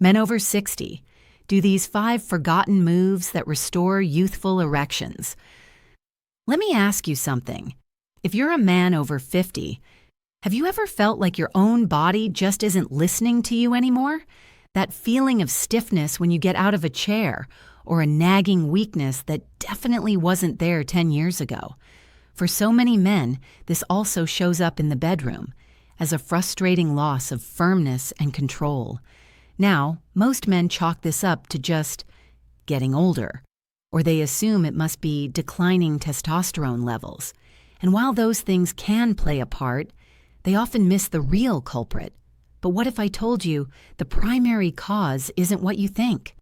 Men over 60 do these 5 forgotten moves that restore youthful erections. Let me ask you something. If you're a man over 50, have you ever felt like your own body just isn't listening to you anymore? That feeling of stiffness when you get out of a chair, or a nagging weakness that definitely wasn't there 10 years ago. For so many men, this also shows up in the bedroom as a frustrating loss of firmness and control. Now, most men chalk this up to just getting older, or they assume it must be declining testosterone levels. And while those things can play a part, they often miss the real culprit. But what if I told you the primary cause isn't what you think?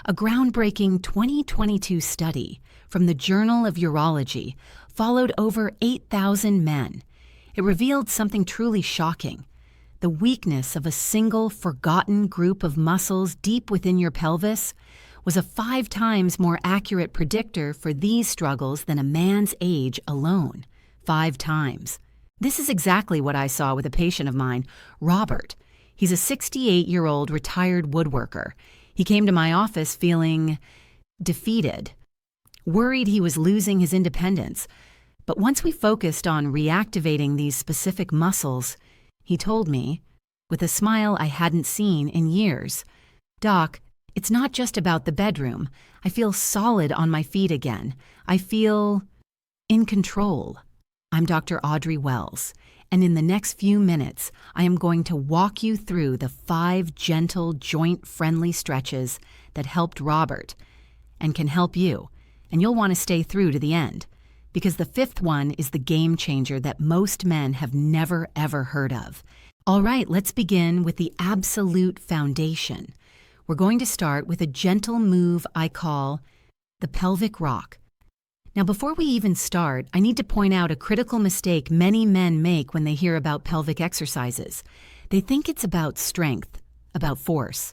A groundbreaking 2022 study from the Journal of Urology followed over 8,000 men. It revealed something truly shocking. The weakness of a single forgotten group of muscles deep within your pelvis was a 5 times more accurate predictor for these struggles than a man's age alone. 5 times. This is exactly what I saw with a patient of mine, Robert. He's a 68-year-old retired woodworker. He came to my office feeling defeated, worried he was losing his independence. But once we focused on reactivating these specific muscles, he told me, with a smile I hadn't seen in years, "Doc, it's not just about the bedroom. I feel solid on my feet again. I feel in control." I'm Dr. Audrey Wells, and in the next few minutes, I am going to walk you through the 5 gentle, joint-friendly stretches that helped Robert and can help you, and you'll want to stay through to the end, because the 5th one is the game changer that most men have never, ever heard of. All right, let's begin with the absolute foundation. We're going to start with a gentle move I call the pelvic rock. Now, before we even start, I need to point out a critical mistake many men make when they hear about pelvic exercises. They think it's about strength, about force.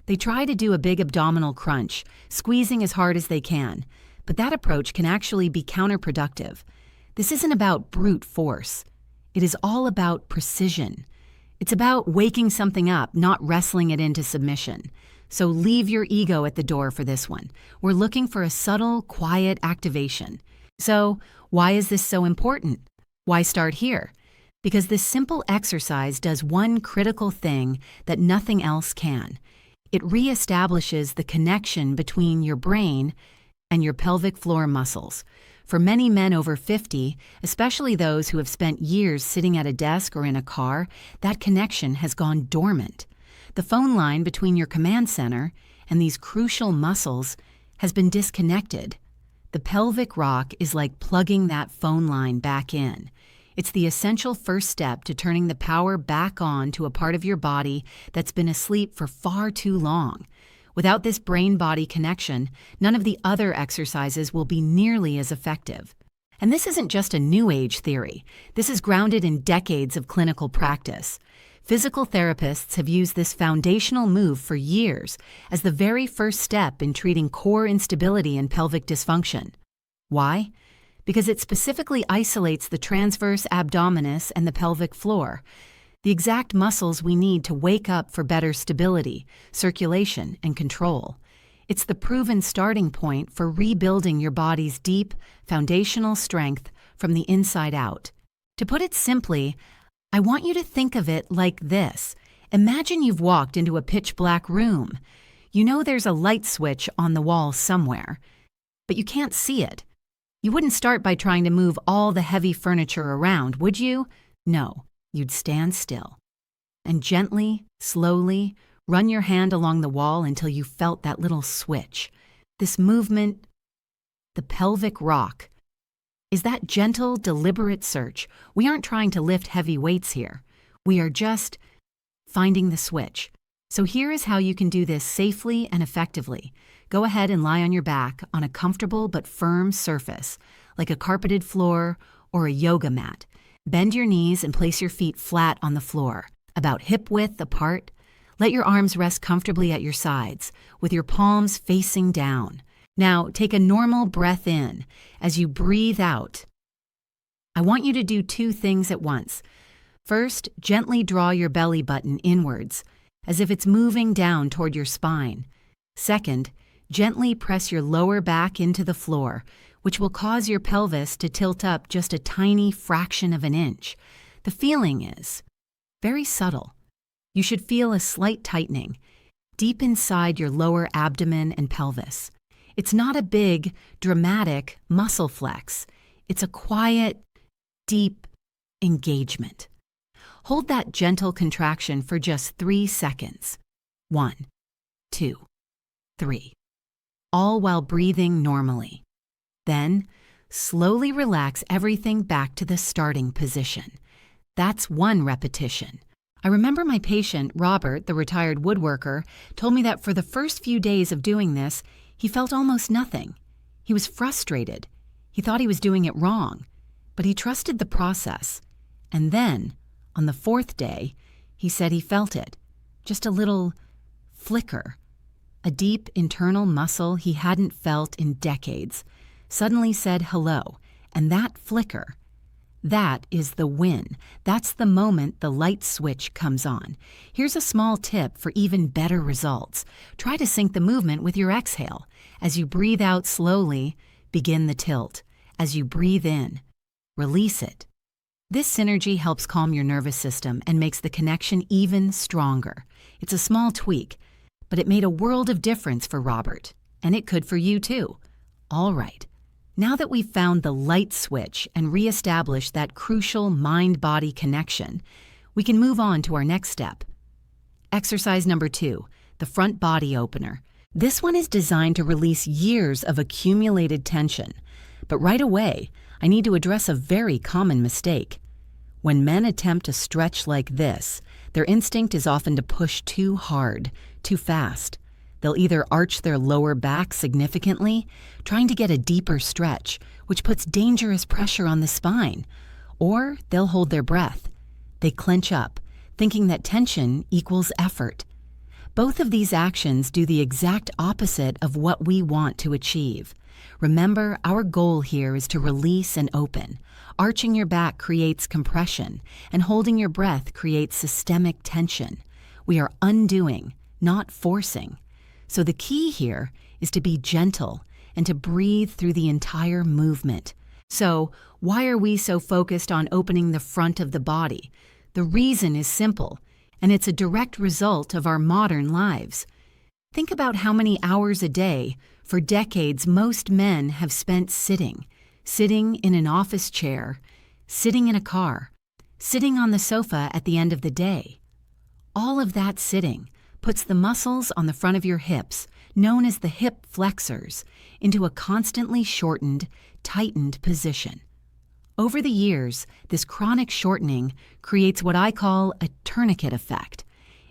They try to do a big abdominal crunch, squeezing as hard as they can, but that approach can actually be counterproductive. This isn't about brute force. It is all about precision. It's about waking something up, not wrestling it into submission. So leave your ego at the door for this one. We're looking for a subtle, quiet activation. So why is this so important? Why start here? Because this simple exercise does one critical thing that nothing else can. It reestablishes the connection between your brain and your pelvic floor muscles. For many men over 50, especially those who have spent years sitting at a desk or in a car, that connection has gone dormant. The phone line between your command center and these crucial muscles has been disconnected. The pelvic rock is like plugging that phone line back in. It's the essential first step to turning the power back on to a part of your body that's been asleep for far too long. Without this brain-body connection, none of the other exercises will be nearly as effective. And this isn't just a new age theory. This is grounded in decades of clinical practice. Physical therapists have used this foundational move for years as the very first step in treating core instability and pelvic dysfunction. Why? Because it specifically isolates the transverse abdominis and the pelvic floor, the exact muscles we need to wake up for better stability, circulation, and control. It's the proven starting point for rebuilding your body's deep, foundational strength from the inside out. To put it simply, I want you to think of it like this. Imagine you've walked into a pitch-black room. You know there's a light switch on the wall somewhere, but you can't see it. You wouldn't start by trying to move all the heavy furniture around, would you? No, you'd stand still and gently, slowly, run your hand along the wall until you felt that little switch. This movement, the pelvic rock, is that gentle, deliberate search. We aren't trying to lift heavy weights here. We are just finding the switch. So here is how you can do this safely and effectively. Go ahead and lie on your back on a comfortable but firm surface, like a carpeted floor or a yoga mat. Bend your knees and place your feet flat on the floor, about hip-width apart. Let your arms rest comfortably at your sides, with your palms facing down. Now, take a normal breath in. As you breathe out, I want you to do 2 things at once. First, gently draw your belly button inwards, as if it's moving down toward your spine. Second, gently press your lower back into the floor, which will cause your pelvis to tilt up just a tiny fraction of an inch. The feeling is very subtle. You should feel a slight tightening deep inside your lower abdomen and pelvis. It's not a big, dramatic muscle flex. It's a quiet, deep engagement. Hold that gentle contraction for just 3 seconds. 1, 2, 3. All while breathing normally. Then, slowly relax everything back to the starting position. That's 1 repetition. I remember my patient, Robert, the retired woodworker, told me that for the first few days of doing this, he felt almost nothing. He was frustrated. He thought he was doing it wrong, but he trusted the process. And then, on the 4th day, he said he felt it, just a little flicker. A deep internal muscle he hadn't felt in decades suddenly said hello, and that flicker, that is the win. That's the moment the light switch comes on. Here's a small tip for even better results. Try to sync the movement with your exhale. As you breathe out slowly, begin the tilt. As you breathe in, release it. This synergy helps calm your nervous system and makes the connection even stronger. It's a small tweak, but it made a world of difference for Robert, and it could for you too. All right. Now that we've found the light switch and reestablished that crucial mind-body connection, we can move on to our next step. Exercise number 2, the front body opener. This one is designed to release years of accumulated tension. But right away, I need to address a very common mistake. When men attempt to stretch like this, their instinct is often to push too hard, too fast. They'll either arch their lower back significantly, trying to get a deeper stretch, which puts dangerous pressure on the spine, or they'll hold their breath. They clench up, thinking that tension equals effort. Both of these actions do the exact opposite of what we want to achieve. Remember, our goal here is to release and open. Arching your back creates compression, and holding your breath creates systemic tension. We are undoing, not forcing. So the key here is to be gentle and to breathe through the entire movement. So, why are we so focused on opening the front of the body? The reason is simple, and it's a direct result of our modern lives. Think about how many hours a day, for decades, most men have spent sitting in an office chair, sitting in a car, sitting on the sofa at the end of the day. All of that sitting puts the muscles on the front of your hips, known as the hip flexors, into a constantly shortened, tightened position. Over the years, this chronic shortening creates what I call a tourniquet effect.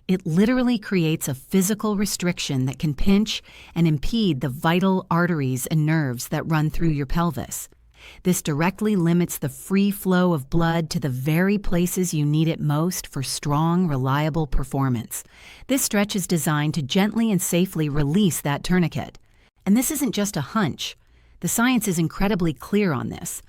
It literally creates a physical restriction that can pinch and impede the vital arteries and nerves that run through your pelvis. This directly limits the free flow of blood to the very places you need it most for strong, reliable performance. This stretch is designed to gently and safely release that tourniquet. And this isn't just a hunch. The science is incredibly clear on this.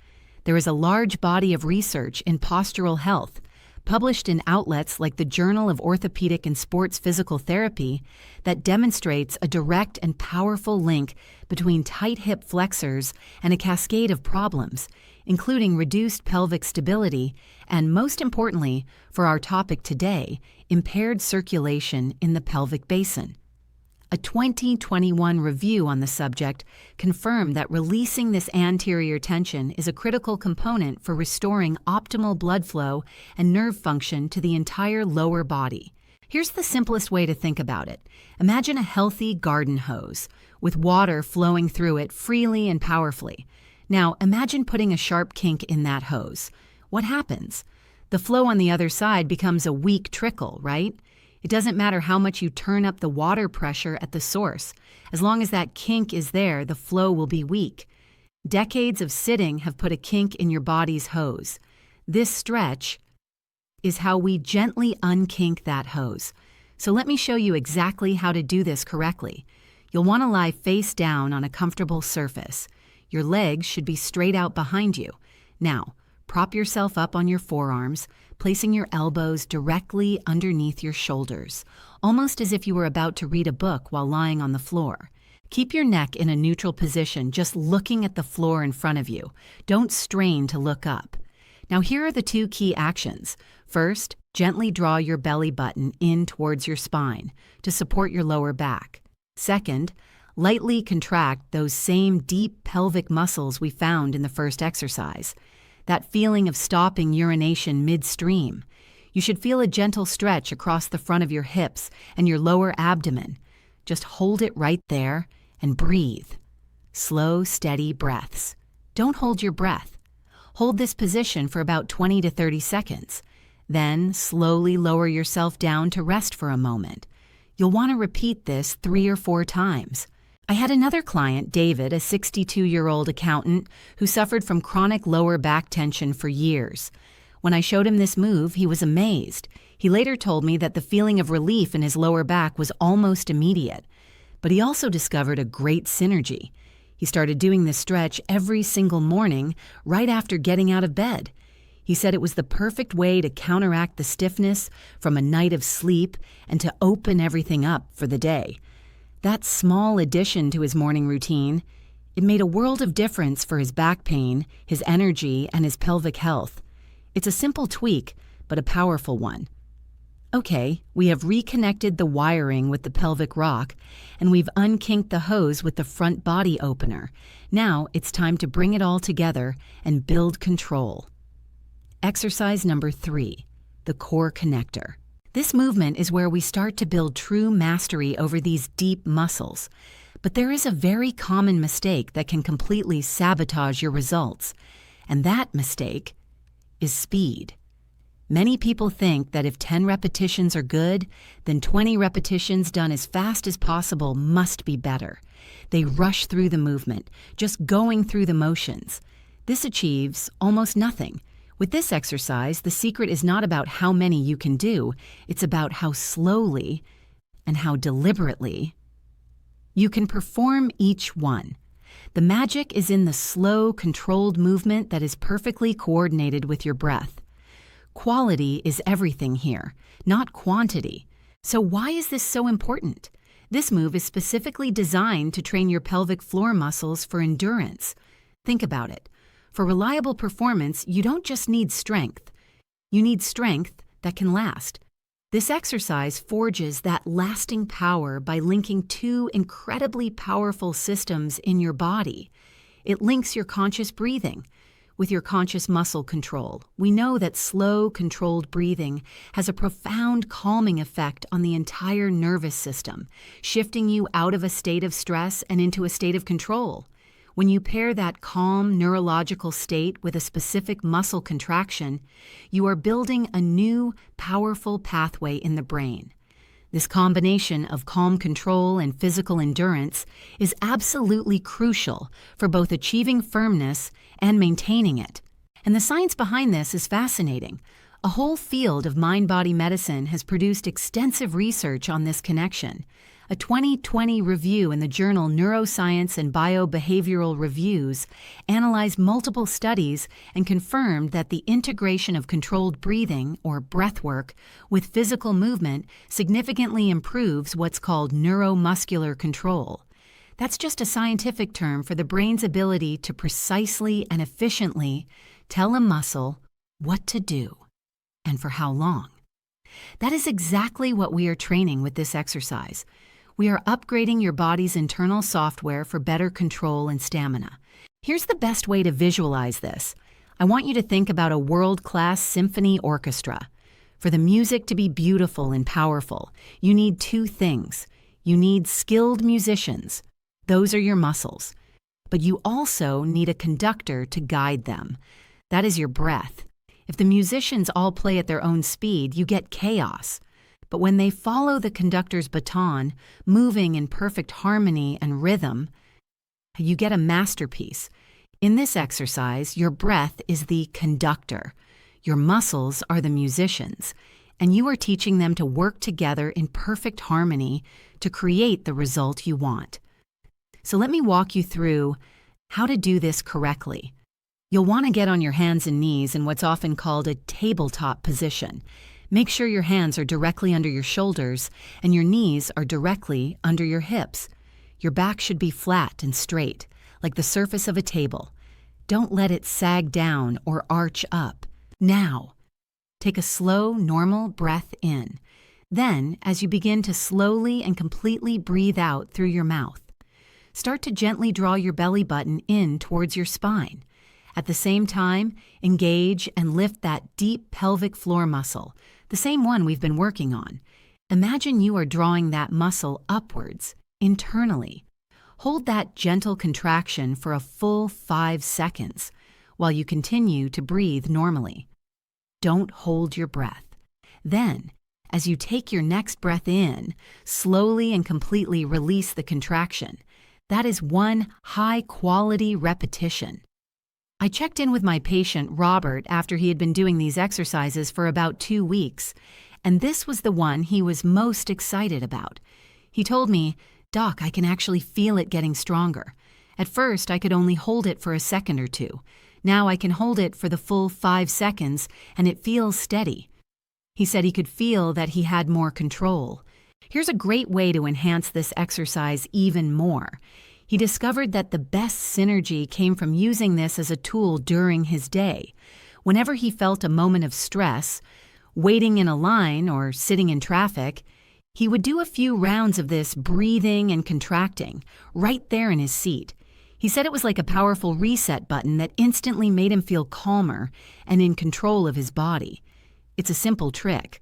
There is a large body of research in postural health, published in outlets like the Journal of Orthopedic and Sports Physical Therapy, that demonstrates a direct and powerful link between tight hip flexors and a cascade of problems, including reduced pelvic stability and, most importantly, for our topic today, impaired circulation in the pelvic basin. A 2021 review on the subject confirmed that releasing this anterior tension is a critical component for restoring optimal blood flow and nerve function to the entire lower body. Here's the simplest way to think about it. Imagine a healthy garden hose with water flowing through it freely and powerfully. Now, imagine putting a sharp kink in that hose. What happens? The flow on the other side becomes a weak trickle, right? It doesn't matter how much you turn up the water pressure at the source. As long as that kink is there, the flow will be weak. Decades of sitting have put a kink in your body's hose. This stretch is how we gently unkink that hose. So let me show you exactly how to do this correctly. You'll want to lie face down on a comfortable surface. Your legs should be straight out behind you. Now, Prop yourself up on your forearms, placing your elbows directly underneath your shoulders, almost as if you were about to read a book while lying on the floor. Keep your neck in a neutral position, just looking at the floor in front of you. Don't strain to look up. Now here are the 2 key actions. First, gently draw your belly button in towards your spine to support your lower back. Second, lightly contract those same deep pelvic muscles we found in the first exercise. That feeling of stopping urination midstream. You should feel a gentle stretch across the front of your hips and your lower abdomen. Just hold it right there and breathe. Slow, steady breaths. Don't hold your breath. Hold this position for about 20 to 30 seconds. Then slowly lower yourself down to rest for a moment. You'll want to repeat this 3 or 4 times. I had another client, David, a 62-year-old accountant who suffered from chronic lower back tension for years. When I showed him this move, he was amazed. He later told me that the feeling of relief in his lower back was almost immediate. But he also discovered a great synergy. He started doing this stretch every single morning right after getting out of bed. He said it was the perfect way to counteract the stiffness from a night of sleep and to open everything up for the day. That small addition to his morning routine, it made a world of difference for his back pain, his energy, and his pelvic health. It's a simple tweak, but a powerful one. Okay, we have reconnected the wiring with the pelvic rock, and we've unkinked the hose with the front body opener. Now it's time to bring it all together and build control. Exercise number 3, the core connector. This movement is where we start to build true mastery over these deep muscles. But there is a very common mistake that can completely sabotage your results, and that mistake is speed. Many people think that if 10 repetitions are good, then 20 repetitions done as fast as possible must be better. They rush through the movement, just going through the motions. This achieves almost nothing. With this exercise, the secret is not about how many you can do, it's about how slowly and how deliberately you can perform each one. The magic is in the slow, controlled movement that is perfectly coordinated with your breath. Quality is everything here, not quantity. So why is this so important? This move is specifically designed to train your pelvic floor muscles for endurance. Think about it. For reliable performance, you don't just need strength. You need strength that can last. This exercise forges that lasting power by linking 2 incredibly powerful systems in your body. It links your conscious breathing with your conscious muscle control. We know that slow, controlled breathing has a profound calming effect on the entire nervous system, shifting you out of a state of stress and into a state of control. When you pair that calm neurological state with a specific muscle contraction, you are building a new, powerful pathway in the brain. This combination of calm control and physical endurance is absolutely crucial for both achieving firmness and maintaining it. And the science behind this is fascinating. A whole field of mind-body medicine has produced extensive research on this connection. A 2020 review in the journal Neuroscience and Biobehavioral Reviews analyzed multiple studies and confirmed that the integration of controlled breathing, or breath work, with physical movement significantly improves what's called neuromuscular control. That's just a scientific term for the brain's ability to precisely and efficiently tell a muscle what to do and for how long. That is exactly what we are training with this exercise. We are upgrading your body's internal software for better control and stamina. Here's the best way to visualize this. I want you to think about a world-class symphony orchestra. For the music to be beautiful and powerful, you need 2 things. You need skilled musicians. Those are your muscles. But you also need a conductor to guide them. That is your breath. If the musicians all play at their own speed, you get chaos. But when they follow the conductor's baton, moving in perfect harmony and rhythm, you get a masterpiece. In this exercise, your breath is the conductor. Your muscles are the musicians, and you are teaching them to work together in perfect harmony to create the result you want. So let me walk you through how to do this correctly. You'll want to get on your hands and knees in what's often called a tabletop position. Make sure your hands are directly under your shoulders and your knees are directly under your hips. Your back should be flat and straight, like the surface of a table. Don't let it sag down or arch up. Now, take a slow, normal breath in. Then, as you begin to slowly and completely breathe out through your mouth, start to gently draw your belly button in towards your spine. At the same time, engage and lift that deep pelvic floor muscle, the same one we've been working on. Imagine you are drawing that muscle upwards, internally. Hold that gentle contraction for a full 5 seconds while you continue to breathe normally. Don't hold your breath. Then, as you take your next breath in, slowly and completely release the contraction. That is one high-quality repetition. I checked in with my patient, Robert, after he had been doing these exercises for about 2 weeks, and this was the one he was most excited about. He told me, "Doc, I can actually feel it getting stronger. At first, I could only hold it for a second or two. Now I can hold it for the full 5 seconds, and it feels steady." He said he could feel that he had more control. Here's a great way to enhance this exercise even more. He discovered that the best synergy came from using this as a tool during his day. Whenever he felt a moment of stress, waiting in a line or sitting in traffic, he would do a few rounds of this breathing and contracting right there in his seat. He said it was like a powerful reset button that instantly made him feel calmer and in control of his body. It's a simple trick,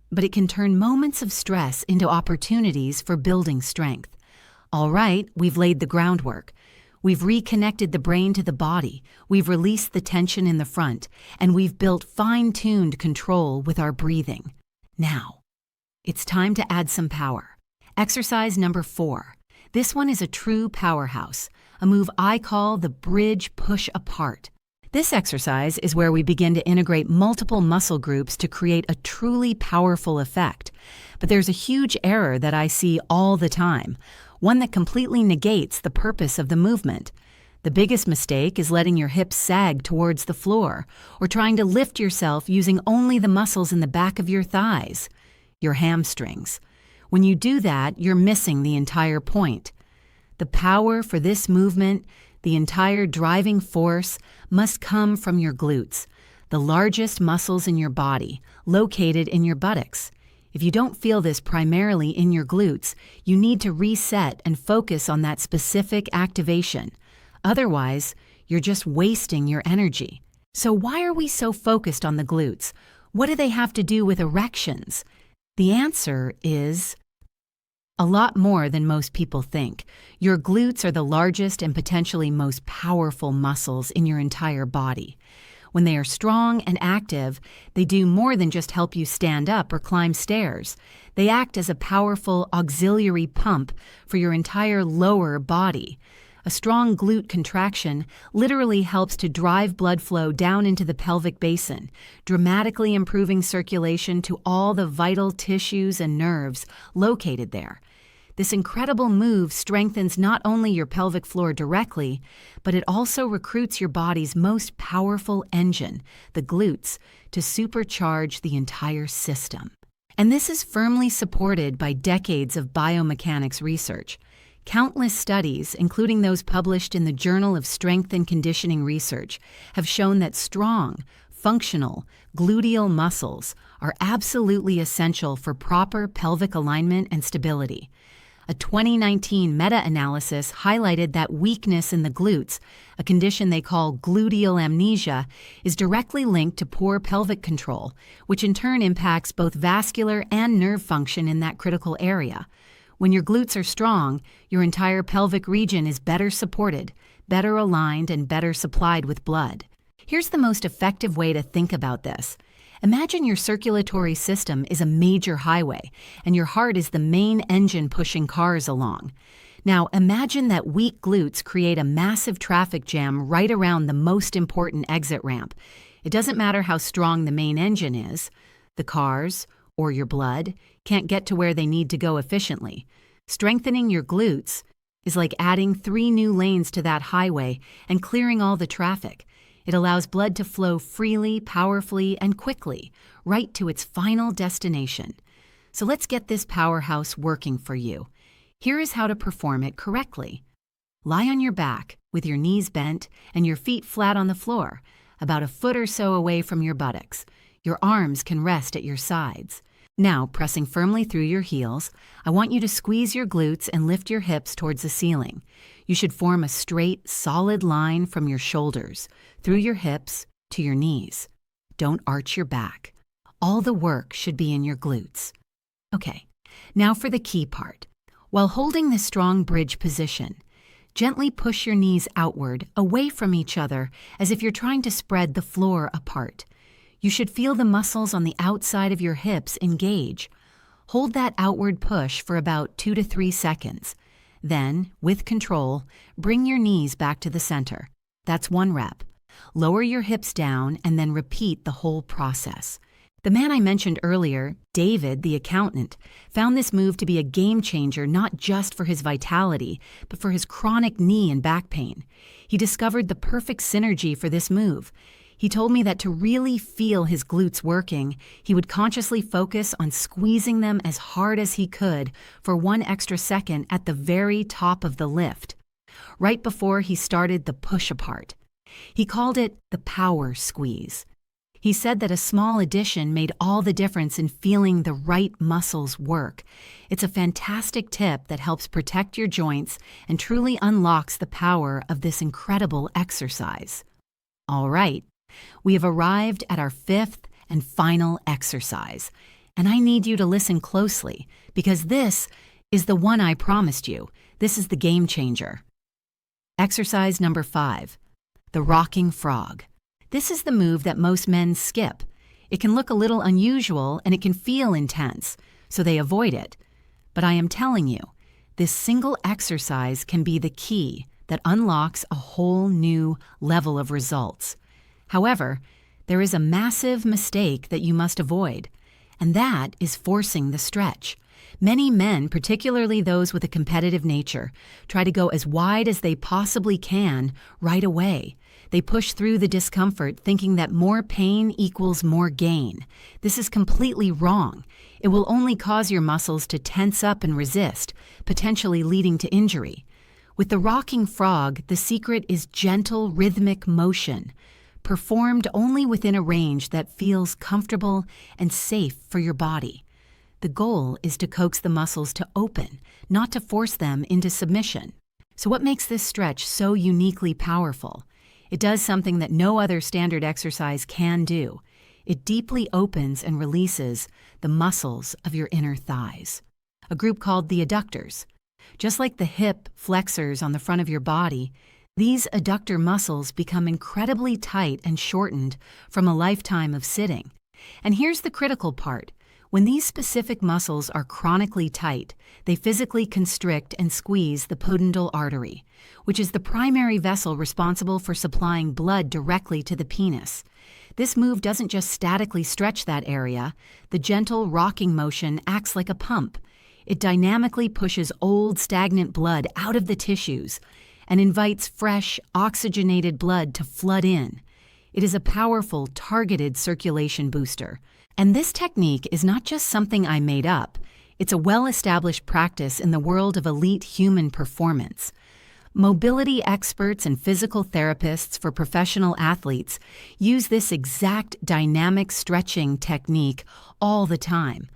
but it can turn moments of stress into opportunities for building strength. All right, we've laid the groundwork. We've reconnected the brain to the body, we've released the tension in the front, and we've built fine-tuned control with our breathing. Now, it's time to add some power. Exercise number 4. This one is a true powerhouse, a move I call the bridge push apart. This exercise is where we begin to integrate multiple muscle groups to create a truly powerful effect. But there's a huge error that I see all the time, one that completely negates the purpose of the movement. The biggest mistake is letting your hips sag towards the floor or trying to lift yourself using only the muscles in the back of your thighs, your hamstrings. When you do that, you're missing the entire point. The power for this movement, the entire driving force, must come from your glutes, the largest muscles in your body, located in your buttocks. If you don't feel this primarily in your glutes, you need to reset and focus on that specific activation. Otherwise, you're just wasting your energy. So why are we so focused on the glutes? What do they have to do with erections? The answer is a lot more than most people think. Your glutes are the largest and potentially most powerful muscles in your entire body. When they are strong and active, they do more than just help you stand up or climb stairs. They act as a powerful auxiliary pump for your entire lower body. A strong glute contraction literally helps to drive blood flow down into the pelvic basin, dramatically improving circulation to all the vital tissues and nerves located there. This incredible move strengthens not only your pelvic floor directly, but it also recruits your body's most powerful engine, the glutes, to supercharge the entire system. And this is firmly supported by decades of biomechanics research. Countless studies, including those published in the Journal of Strength and Conditioning Research, have shown that strong, functional, gluteal muscles are absolutely essential for proper pelvic alignment and stability. A 2019 meta-analysis highlighted that weakness in the glutes, a condition they call gluteal amnesia, is directly linked to poor pelvic control, which in turn impacts both vascular and nerve function in that critical area. When your glutes are strong, your entire pelvic region is better supported, better aligned, and better supplied with blood. Here's the most effective way to think about this. Imagine your circulatory system is a major highway, and your heart is the main engine pushing cars along. Now, imagine that weak glutes create a massive traffic jam right around the most important exit ramp. It doesn't matter how strong the main engine is. The cars, or your blood, can't get to where they need to go efficiently. Strengthening your glutes is like adding 3 new lanes to that highway and clearing all the traffic. It allows blood to flow freely, powerfully, and quickly, right to its final destination. So let's get this powerhouse working for you. Here is how to perform it correctly. Lie on your back with your knees bent and your feet flat on the floor, about a foot or so away from your buttocks. Your arms can rest at your sides. Now, pressing firmly through your heels, I want you to squeeze your glutes and lift your hips towards the ceiling. You should form a straight, solid line from your shoulders, through your hips, to your knees. Don't arch your back. All the work should be in your glutes. Okay, now for the key part. While holding this strong bridge position, gently push your knees outward, away from each other, as if you're trying to spread the floor apart. You should feel the muscles on the outside of your hips engage. Hold that outward push for about 2 to 3 seconds. Then, with control, bring your knees back to the center. That's 1 rep. Lower your hips down and then repeat the whole process. The man I mentioned earlier, David, the accountant, found this move to be a game changer not just for his vitality, but for his chronic knee and back pain. He discovered the perfect synergy for this move. He told me that to really feel his glutes working, he would consciously focus on squeezing them as hard as he could for 1 extra second at the very top of the lift, right before he started the push apart. He called it the power squeeze. He said that a small addition made all the difference in feeling the right muscles work. It's a fantastic tip that helps protect your joints and truly unlocks the power of this incredible exercise. All right. We have arrived at our 5th and final exercise, and I need you to listen closely because this is the one I promised you. This is the game changer. Exercise number 5, the rocking frog. This is the move that most men skip. It can look a little unusual and it can feel intense, so they avoid it. But I am telling you, this single exercise can be the key that unlocks a whole new level of results. However, there is a massive mistake that you must avoid, and that is forcing the stretch. Many men, particularly those with a competitive nature, try to go as wide as they possibly can right away. They push through the discomfort thinking that more pain equals more gain. This is completely wrong. It will only cause your muscles to tense up and resist, potentially leading to injury. With the rocking frog, the secret is gentle, rhythmic motion, performed only within a range that feels comfortable and safe for your body. The goal is to coax the muscles to open, not to force them into submission. So what makes this stretch so uniquely powerful? It does something that no other standard exercise can do. It deeply opens and releases the muscles of your inner thighs, a group called the adductors. Just like the hip flexors on the front of your body, these adductor muscles become incredibly tight and shortened from a lifetime of sitting. And here's the critical part. When these specific muscles are chronically tight, they physically constrict and squeeze the pudendal artery, which is the primary vessel responsible for supplying blood directly to the penis. This move doesn't just statically stretch that area. The gentle rocking motion acts like a pump. It dynamically pushes old, stagnant blood out of the tissues and invites fresh, oxygenated blood to flood in. It is a powerful, targeted circulation booster. And this technique is not just something I made up. It's a well-established practice in the world of elite human performance. Mobility experts and physical therapists for professional athletes use this exact dynamic stretching technique all the time.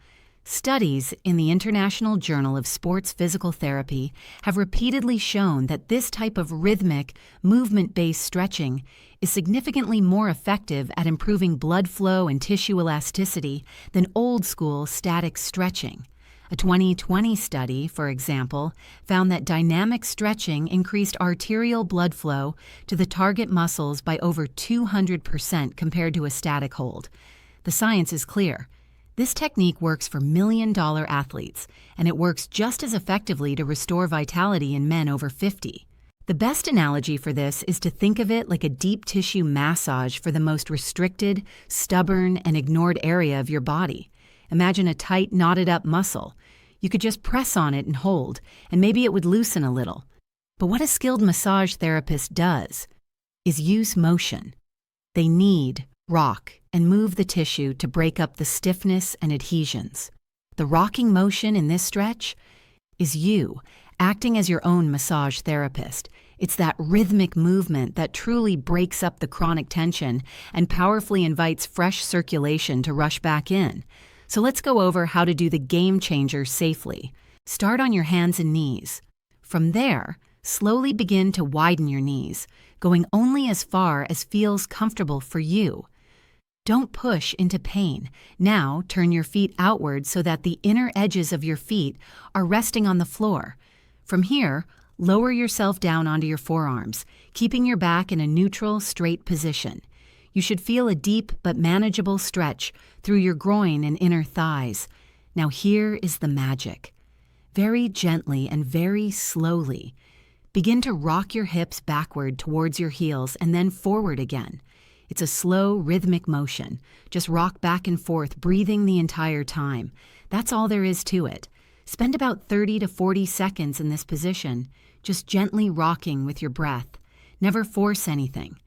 Studies in the International Journal of Sports Physical Therapy have repeatedly shown that this type of rhythmic, movement-based stretching is significantly more effective at improving blood flow and tissue elasticity than old-school static stretching. A 2020 study, for example, found that dynamic stretching increased arterial blood flow to the target muscles by over 200% compared to a static hold. The science is clear. This technique works for million-dollar athletes, and it works just as effectively to restore vitality in men over 50. The best analogy for this is to think of it like a deep tissue massage for the most restricted, stubborn, and ignored area of your body. Imagine a tight, knotted-up muscle. You could just press on it and hold, and maybe it would loosen a little. But what a skilled massage therapist does is use motion. They knead, rock, and move the tissue to break up the stiffness and adhesions. The rocking motion in this stretch is you acting as your own massage therapist. It's that rhythmic movement that truly breaks up the chronic tension and powerfully invites fresh circulation to rush back in. So let's go over how to do the game changer safely. Start on your hands and knees. From there, slowly begin to widen your knees, going only as far as feels comfortable for you. Don't push into pain. Now turn your feet outward so that the inner edges of your feet are resting on the floor. From here, lower yourself down onto your forearms, keeping your back in a neutral, straight position. You should feel a deep but manageable stretch through your groin and inner thighs. Now here is the magic. Very gently and very slowly, begin to rock your hips backward towards your heels and then forward again. It's a slow, rhythmic motion. Just rock back and forth, breathing the entire time. That's all there is to it. Spend about 30 to 40 seconds in this position, just gently rocking with your breath. Never force anything.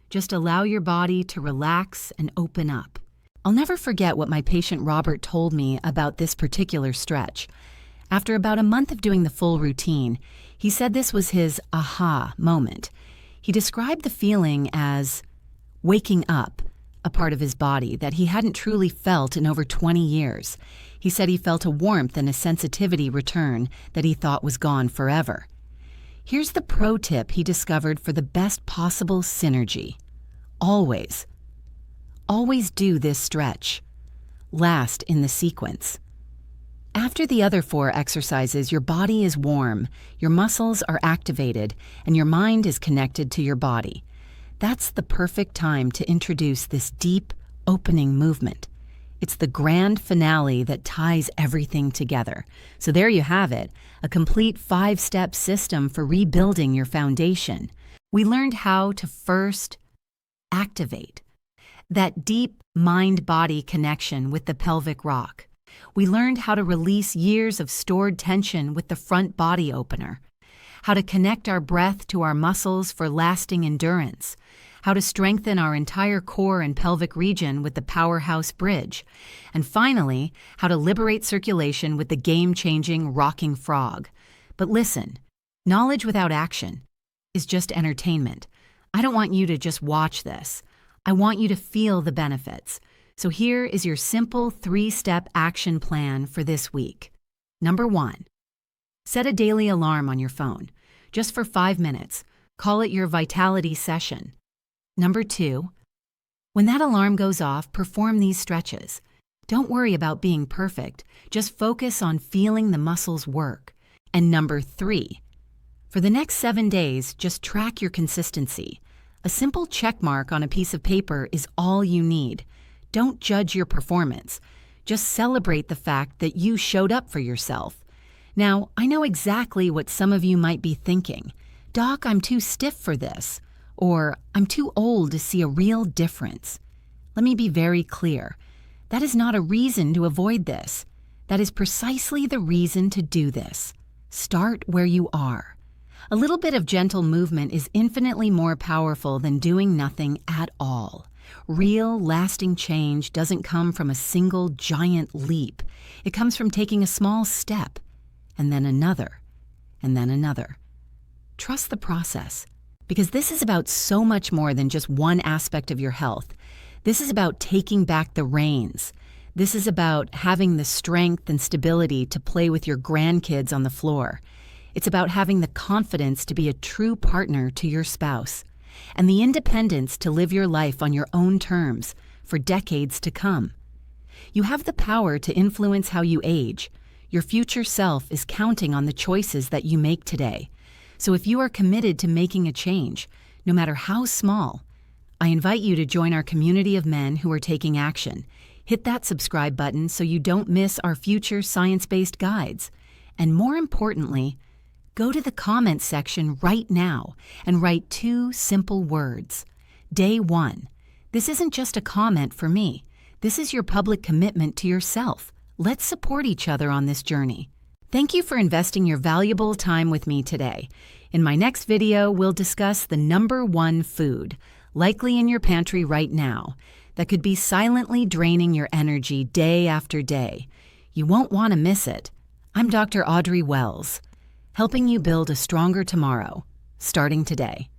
Just allow your body to relax and open up. I'll never forget what my patient Robert told me about this particular stretch. After about a month of doing the full routine, he said this was his aha moment. He described the feeling as waking up, a part of his body that he hadn't truly felt in over 20 years. He said he felt a warmth and a sensitivity return that he thought was gone forever. Here's the pro tip he discovered for the best possible synergy. Always do this stretch. Last in the sequence. After the other 4 exercises, your body is warm, your muscles are activated, and your mind is connected to your body. That's the perfect time to introduce this deep, opening movement. It's the grand finale that ties everything together. So there you have it, a complete 5-step system for rebuilding your foundation. We learned how to first activate that deep mind-body connection with the pelvic rock. We learned how to release years of stored tension with the front body opener, how to connect our breath to our muscles for lasting endurance, how to strengthen our entire core and pelvic region with the powerhouse bridge, and finally, how to liberate circulation with the game-changing rocking frog. But listen, knowledge without action is just entertainment. I don't want you to just watch this. I want you to feel the benefits. So here is your simple 3-step action plan for this week. Number 1, set a daily alarm on your phone, just for 5 minutes. Call it your vitality session. Number 2, when that alarm goes off, perform these stretches. Don't worry about being perfect. Just focus on feeling the muscles work. And number 3, for the next 7 days, just track your consistency. A simple check mark on a piece of paper is all you need. Don't judge your performance. Just celebrate the fact that you showed up for yourself. Now, I know exactly what some of you might be thinking. Doc, I'm too stiff for this. Or, I'm too old to see a real difference. Let me be very clear. That is not a reason to avoid this. That is precisely the reason to do this. Start where you are. A little bit of gentle movement is infinitely more powerful than doing nothing at all. Real, lasting change doesn't come from a single giant leap. It comes from taking a small step, and then another, and then another. Trust the process, because this is about so much more than just one aspect of your health. This is about taking back the reins. This is about having the strength and stability to play with your grandkids on the floor. It's about having the confidence to be a true partner to your spouse, and the independence to live your life on your own terms for decades to come. You have the power to influence how you age. Your future self is counting on the choices that you make today. So if you are committed to making a change, no matter how small, I invite you to join our community of men who are taking action. Hit that subscribe button so you don't miss our future science-based guides. And more importantly, go to the comments section right now and write 2 simple words. Day 1. This isn't just a comment for me. This is your public commitment to yourself. Let's support each other on this journey. Thank you for investing your valuable time with me today. In my next video, we'll discuss the number 1 food. likely in your pantry right now, that could be silently draining your energy day after day. You won't want to miss it. I'm Dr. Audrey Wells, helping you build a stronger tomorrow, starting today.